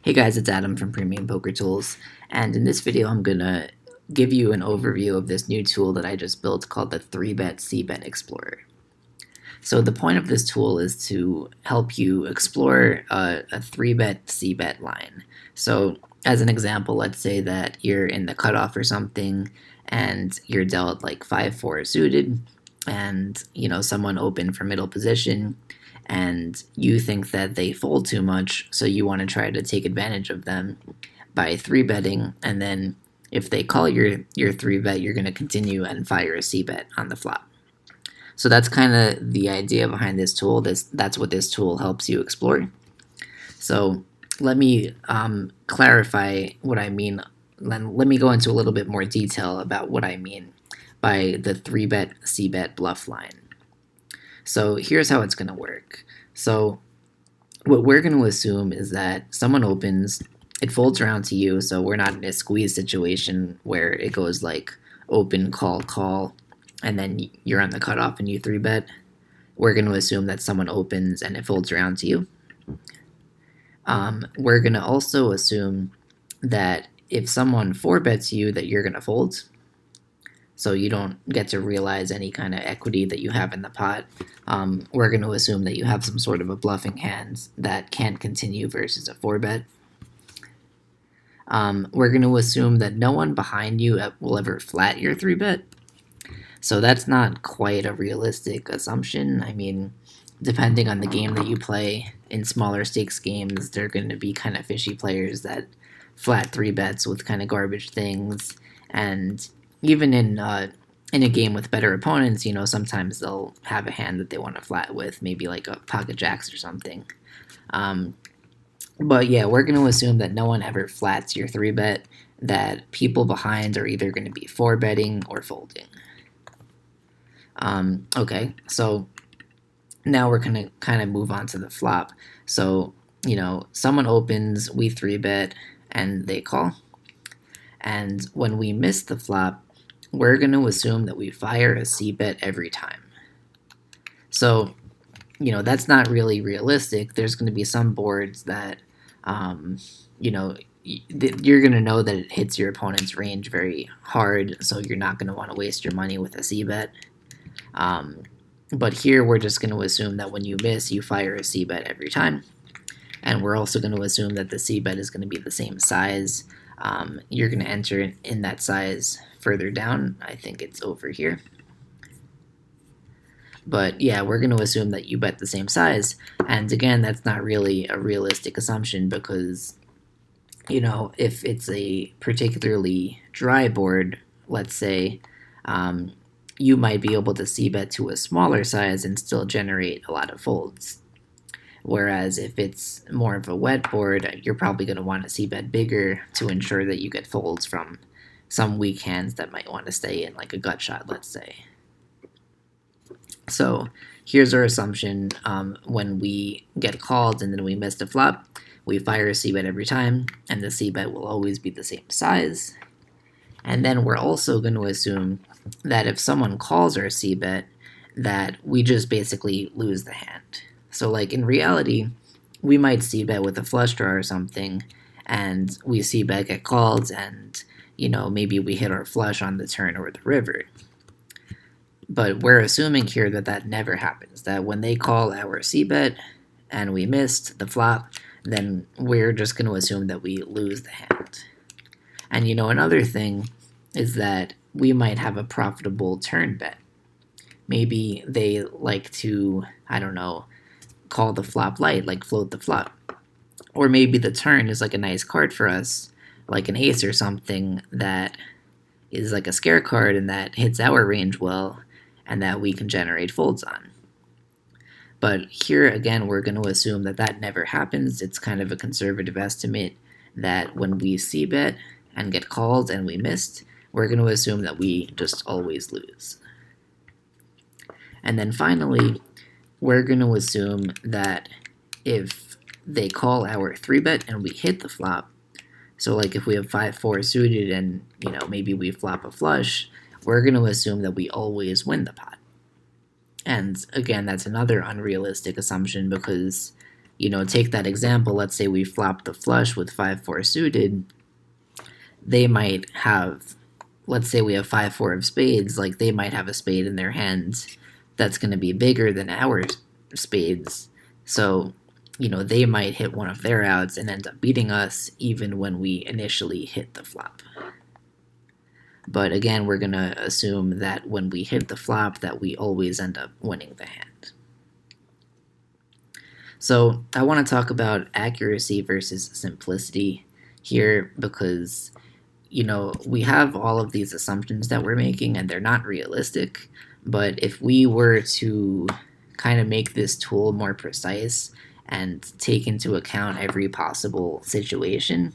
Hey guys, it's Adam from Premium Poker Tools, and in this video I'm gonna give you an overview of this new tool that I just built called the 3bet-Cbet Explorer. So the point of this tool is to help you explore a 3bet-Cbet line. So as an example, let's say that you're in the cutoff or something and you're dealt like 5-4 suited, and someone opened for middle position and you think that they fold too much, so you want to try to take advantage of them by 3-betting, and then if they call your 3-bet, you're going to continue and fire a C-bet on the flop. So that's kind of the idea behind this tool. That's what this tool helps you explore. So let me clarify what I mean. Let me go into a little bit more detail about what I mean by the 3bet-Cbet bluff line. So here's how it's going to work. So what we're going to assume is that someone opens, it folds around to you, so we're not in a squeeze situation where it goes like open, call, call, and then you're on the cutoff and you 3-bet. We're going to assume that someone opens and it folds around to you. We're going to also assume that if someone 4-bets you, that you're going to fold. So you don't get to realize any kind of equity that you have in the pot. We're going to assume that you have some sort of a bluffing hand that can't continue versus a 4-bet. We're going to assume that no one behind you will ever flat your 3-bet. So that's not quite a realistic assumption. I mean, depending on the game that you play, in smaller stakes games, there are going to be kind of fishy players that flat 3-bets with kind of garbage things, and even in a game with better opponents, sometimes they'll have a hand that they want to flat with, maybe like a pocket jacks or something. But yeah, we're going to assume that no one ever flats your 3-bet, that people behind are either going to be 4-betting or folding. Okay, so now we're going to kind of move on to the flop. So, someone opens, we 3-bet, and they call. And when we miss the flop, we're going to assume that we fire a C-bet every time. So, that's not really realistic. There's going to be some boards that, you're going to know that it hits your opponent's range very hard, so you're not going to want to waste your money with a C-bet. But here we're just going to assume that when you miss, you fire a C-bet every time. And we're also going to assume that the C-bet is going to be the same size. You're going to enter in that size further down. I think it's over here. But yeah, we're going to assume that you bet the same size. And again, that's not really a realistic assumption because, if it's a particularly dry board, let's say, you might be able to C-bet to a smaller size and still generate a lot of folds. Whereas if it's more of a wet board, you're probably going to want to C-bet bigger to ensure that you get folds from some weak hands that might want to stay in, like a gut shot, let's say. So here's our assumption. When we get called and then we miss the flop, we fire a C-bet every time, and the C-bet will always be the same size. And then we're also going to assume that if someone calls our C-bet, that we just basically lose the hand. So like in reality, we might C-bet with a flush draw or something, and we C-bet get called, and maybe we hit our flush on the turn or the river. But we're assuming here that that never happens, that when they call our C-bet and we missed the flop, then we're just going to assume that we lose the hand. And another thing is that we might have a profitable turn bet. Maybe they like to, I don't know, call the flop light, like float the flop. Or maybe the turn is like a nice card for us, like an ace or something that is like a scare card and that hits our range well and that we can generate folds on. But here again, we're going to assume that that never happens. It's kind of a conservative estimate that when we C-bet and get called and we missed, we're going to assume that we just always lose. And then finally, we're going to assume that if they call our 3-bet and we hit the flop, so like if we have 5-4 suited and maybe we flop a flush, we're going to assume that we always win the pot. And again, that's another unrealistic assumption because take that example. Let's say we flop the flush with 5-4 suited. They might have, let's say we have 5-4 of spades, like they might have a spade in their hands that's going to be bigger than our spades. So, they might hit one of their outs and end up beating us even when we initially hit the flop. But again, we're going to assume that when we hit the flop that we always end up winning the hand. So I want to talk about accuracy versus simplicity here because, we have all of these assumptions that we're making and they're not realistic. But if we were to kind of make this tool more precise and take into account every possible situation,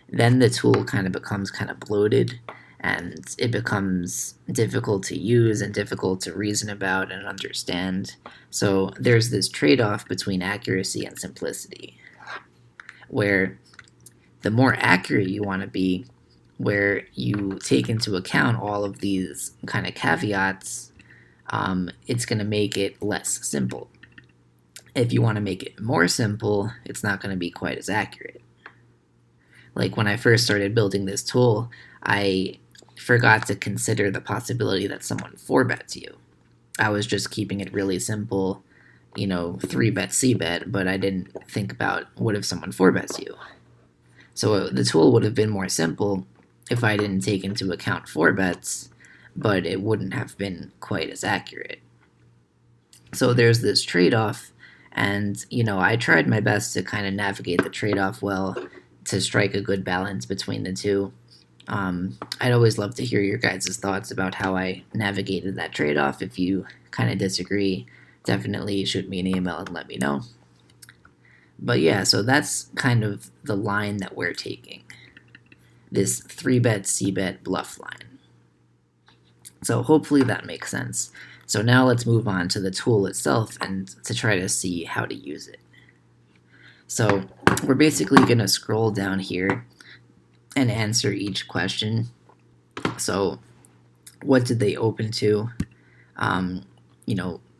then the tool kind of becomes kind of bloated and it becomes difficult to use and difficult to reason about and understand. So there's this trade-off between accuracy and simplicity, where the more accurate you want to be, where you take into account all of these kind of caveats, it's going to make it less simple. If you want to make it more simple, it's not going to be quite as accurate. Like when I first started building this tool, I forgot to consider the possibility that someone 4-bets you. I was just keeping it really simple, 3bet-Cbet, but I didn't think about what if someone 4-bets you. So the tool would have been more simple if I didn't take into account 4-bets, but it wouldn't have been quite as accurate. So there's this trade-off, and I tried my best to kind of navigate the trade-off well, to strike a good balance between the two. I'd always love to hear your guys' thoughts about how I navigated that trade-off. If you kind of disagree, definitely shoot me an email and let me know. But yeah, so that's kind of the line that we're taking, this 3bet-Cbet bluff line. So hopefully that makes sense. So now let's move on to the tool itself and to try to see how to use it. So we're basically going to scroll down here and answer each question. So what did they open to?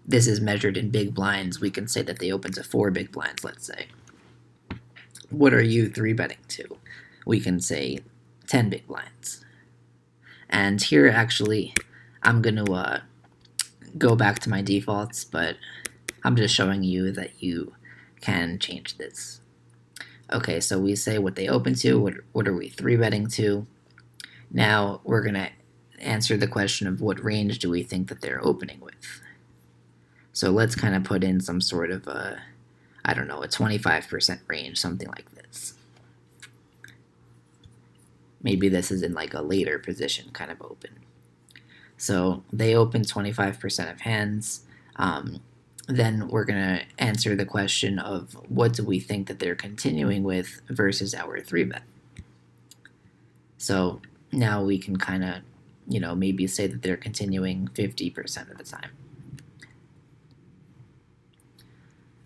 This is measured in big blinds. We can say that they opened to 4 big blinds, let's say. What are you 3-betting to? We can say 10 big blinds. And here, actually, I'm going to go back to my defaults, but I'm just showing you that you can change this. Okay, so we say what they open to, what are we 3-betting to. Now we're going to answer the question of what range do we think that they're opening with. So let's kind of put in some sort of a 25% range, something like this. Maybe this is in like a later position kind of open. So they open 25% of hands. Then we're going to answer the question of what do we think that they're continuing with versus our 3-bet. So now we can kind of, maybe say that they're continuing 50% of the time.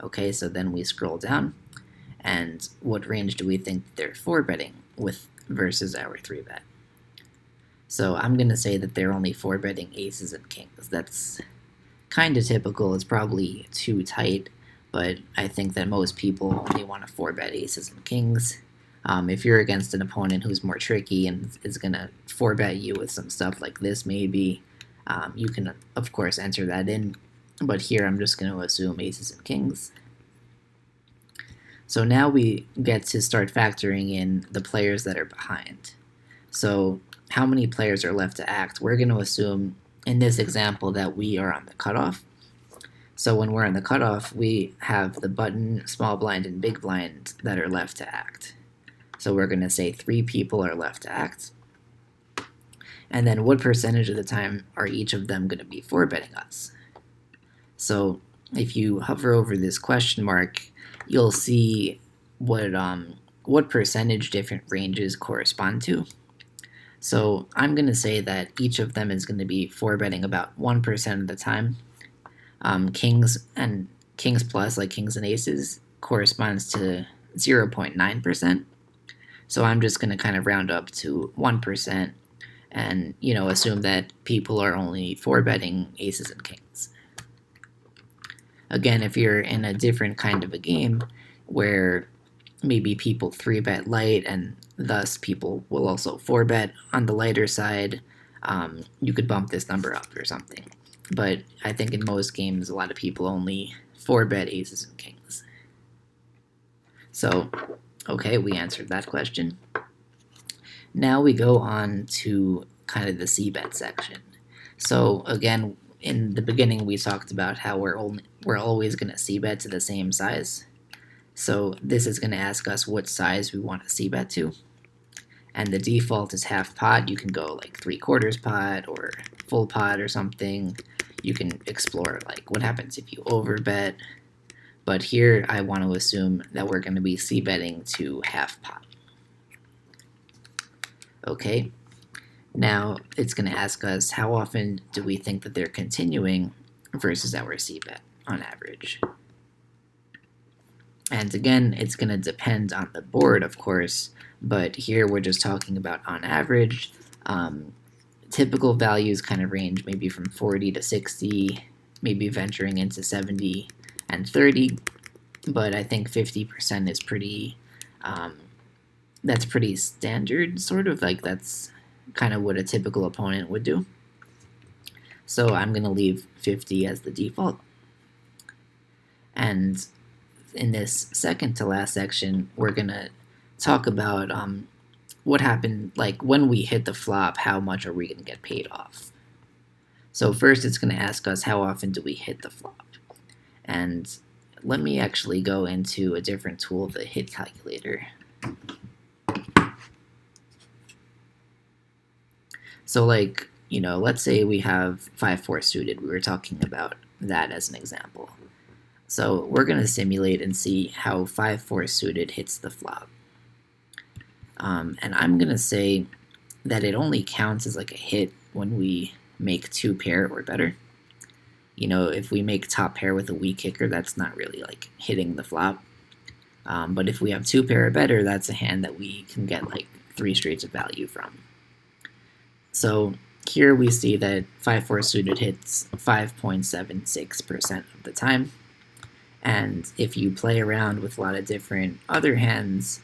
Okay, so then we scroll down, and what range do we think they're 4-betting with versus our 3-bet? So I'm going to say that they're only 4-betting aces and kings. That's kind of typical. It's probably too tight, but I think that most people only want to 4-bet aces and kings. If you're against an opponent who's more tricky and is going to 4-bet you with some stuff like this, maybe, you can, of course, enter that in. But here I'm just going to assume aces and kings. So now we get to start factoring in the players that are behind. So how many players are left to act? We're going to assume in this example that we are on the cutoff. So when we're on the cutoff, we have the button, small blind, and big blind that are left to act. So we're going to say 3 people are left to act. And then what percentage of the time are each of them going to be 4-betting us? So if you hover over this question mark, you'll see what percentage different ranges correspond to. So I'm going to say that each of them is going to be 4-betting about 1% of the time. Kings and kings plus, like kings and aces, corresponds to 0.9%. So I'm just going to kind of round up to 1% and, assume that people are only 4-betting aces and kings. Again, if you're in a different kind of a game where maybe people 3-bet light and thus people will also 4-bet on the lighter side, you could bump this number up or something. But I think in most games, a lot of people only 4-bet aces and kings. So, okay, we answered that question. Now we go on to kind of the C-bet section. So again, in the beginning we talked about how we're always going to C-bet to the same size. So this is going to ask us what size we want to C-bet to. And the default is half pot. You can go like 3/4 pot or full pot or something. You can explore like what happens if you overbet. But here I want to assume that we're going to be C-betting to half pot. Okay, now it's going to ask us how often do we think that they're continuing versus our C-bet on average. And again, it's going to depend on the board, of course, but here we're just talking about on average. Typical values kind of range maybe from 40 to 60, maybe venturing into 70 and 30, but I think 50% is pretty, that's pretty standard, sort of, like that's kind of what a typical opponent would do. So I'm going to leave 50 as the default. And in this second to last section, we're going to talk about what happened, like when we hit the flop, how much are we going to get paid off? So first it's going to ask us how often do we hit the flop. And let me actually go into a different tool, the hit calculator. So like, you know, let's say we have 5-4 suited. We were talking about that as an example. So we're going to simulate and see how 5-4 suited hits the flop. And I'm going to say that it only counts as like a hit when we make 2 pair or better. You know, if we make top pair with a weak kicker, that's not really like hitting the flop. But if we have 2 pair or better, that's a hand that we can get like 3 straights of value from. So here we see that 5-4 suited hits 5.76% of the time. And if you play around with a lot of different other hands,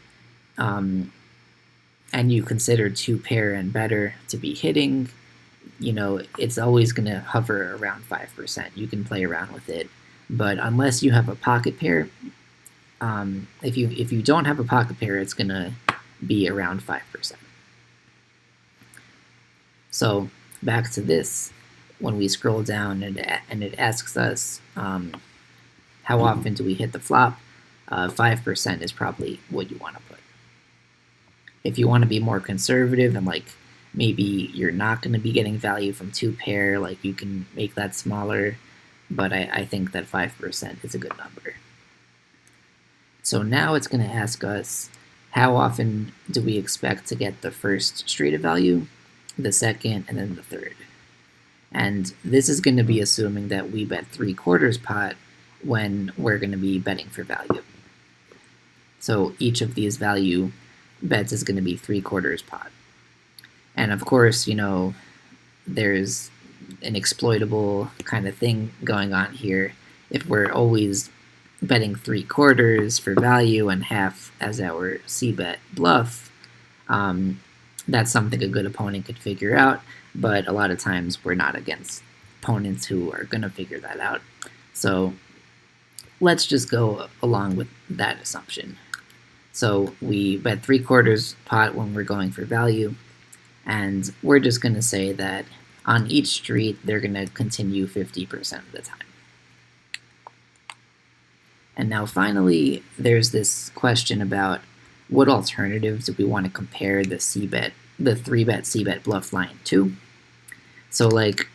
and you consider 2 pair and better to be hitting, you know, it's always going to hover around 5%. You can play around with it. But unless you have a pocket pair, if you don't have a pocket pair, it's going to be around 5%. So back to this, when we scroll down and it asks us how often do we hit the flop, 5% is probably what you want to put. If you want to be more conservative and like maybe you're not going to be getting value from 2 pair, like you can make that smaller, but I think that 5% is a good number. So now it's going to ask us how often do we expect to get the first straight of value, the second, and then the third. And this is going to be assuming that we bet 3/4 pot when we're going to be betting for value. So each of these value bets is going to be 3/4 pot. And of course, you know, there's an exploitable kind of thing going on here. If we're always betting 3/4 for value and half as our C-bet bluff, that's something a good opponent could figure out, but a lot of times we're not against opponents who are going to figure that out. So let's just go along with that assumption. So we bet 3/4 pot when we're going for value, and we're just going to say that on each street they're going to continue 50% of the time. And now finally, there's this question about what alternatives do we want to compare the 3bet-Cbet bluff line to. So like,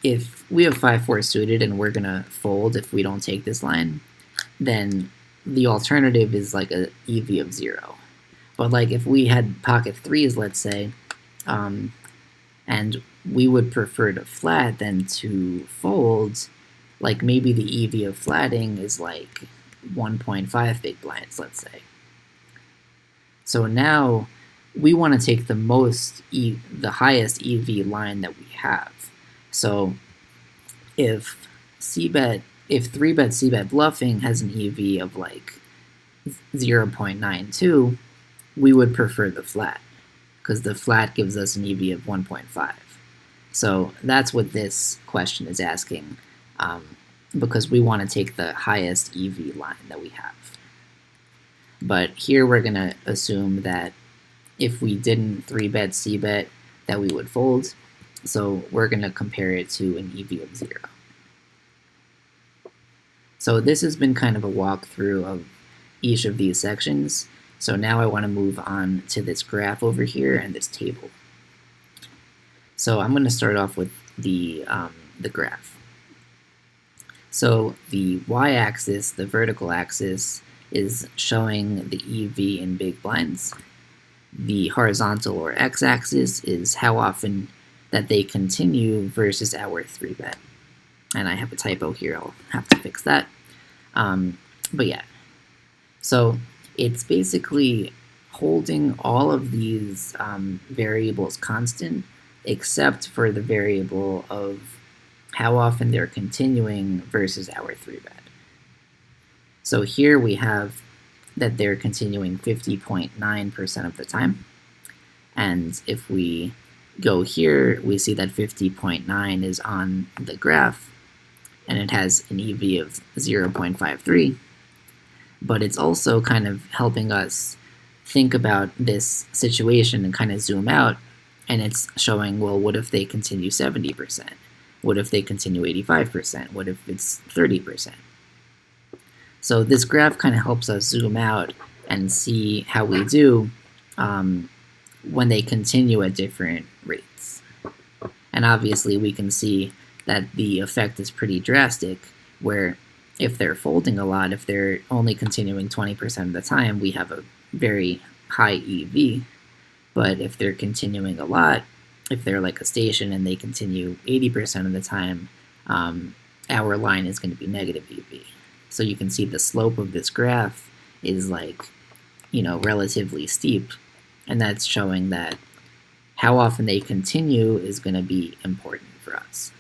if we have 5-4 suited and we're going to fold if we don't take this line, then the alternative is like a EV of 0. But like if we had pocket 3s, let's say, and we would prefer to flat than to fold, like maybe the EV of flatting is like 1.5 big blinds, let's say. So now we want to take the highest EV line that we have. So if C-bet if 3bet-Cbet bluffing has an EV of like 0.92, we would prefer the flat, because the flat gives us an EV of 1.5. So that's what this question is asking, because we want to take the highest EV line that we have. But here we're going to assume that if we didn't 3bet-Cbet, that we would fold. So we're going to compare it to an EV of 0. So this has been kind of a walkthrough of each of these sections. So now I want to move on to this graph over here and this table. So I'm going to start off with the graph. So the y-axis, the vertical axis, is showing the EV in big blinds. The horizontal or x-axis is how often that they continue versus our 3bet. And I have a typo here, I'll have to fix that. But yeah, so it's basically holding all of these variables constant, except for the variable of how often they're continuing versus our 3bet. So here we have that they're continuing 50.9% of the time. And if we go here, we see that 50.9 is on the graph, and it has an EV of 0.53. But it's also kind of helping us think about this situation and kind of zoom out, and it's showing, well, what if they continue 70%? What if they continue 85%? What if it's 30%? So this graph kind of helps us zoom out and see how we do when they continue at different rates. And obviously we can see that the effect is pretty drastic, where if they're folding a lot, if they're only continuing 20% of the time, we have a very high EV. But if they're continuing a lot, if they're like a station and they continue 80% of the time, our line is going to be negative EV. So you can see the slope of this graph is like, relatively steep, and that's showing that how often they continue is going to be important for us.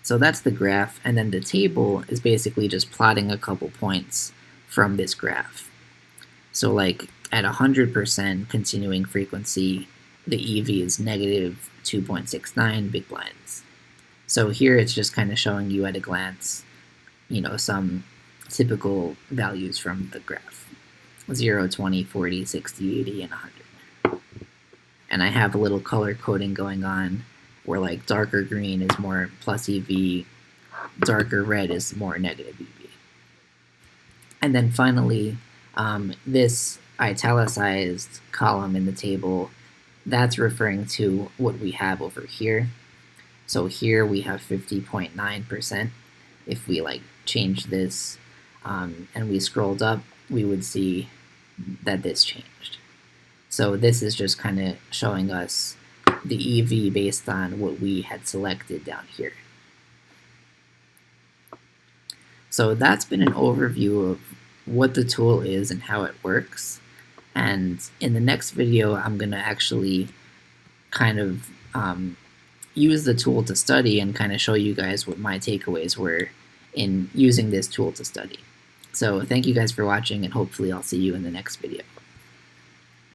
So that's the graph, and then the table is basically just plotting a couple points from this graph. So like at 100% continuing frequency, the EV is negative 2.69 big blinds. So here it's just kind of showing you at a glance, some typical values from the graph. 0, 20, 40, 60, 80, and 100. And I have a little color coding going on where like darker green is more plus EV, darker red is more negative EV. And then finally, this italicized column in the table, that's referring to what we have over here. So here we have 50.9%. If we like change this and we scrolled up, we would see that this changed. So this is just kind of showing us the EV based on what we had selected down here. So that's been an overview of what the tool is and how it works. And in the next video, I'm going to actually kind of use the tool to study and kind of show you guys what my takeaways were in using this tool to study. So thank you guys for watching, and hopefully I'll see you in the next video.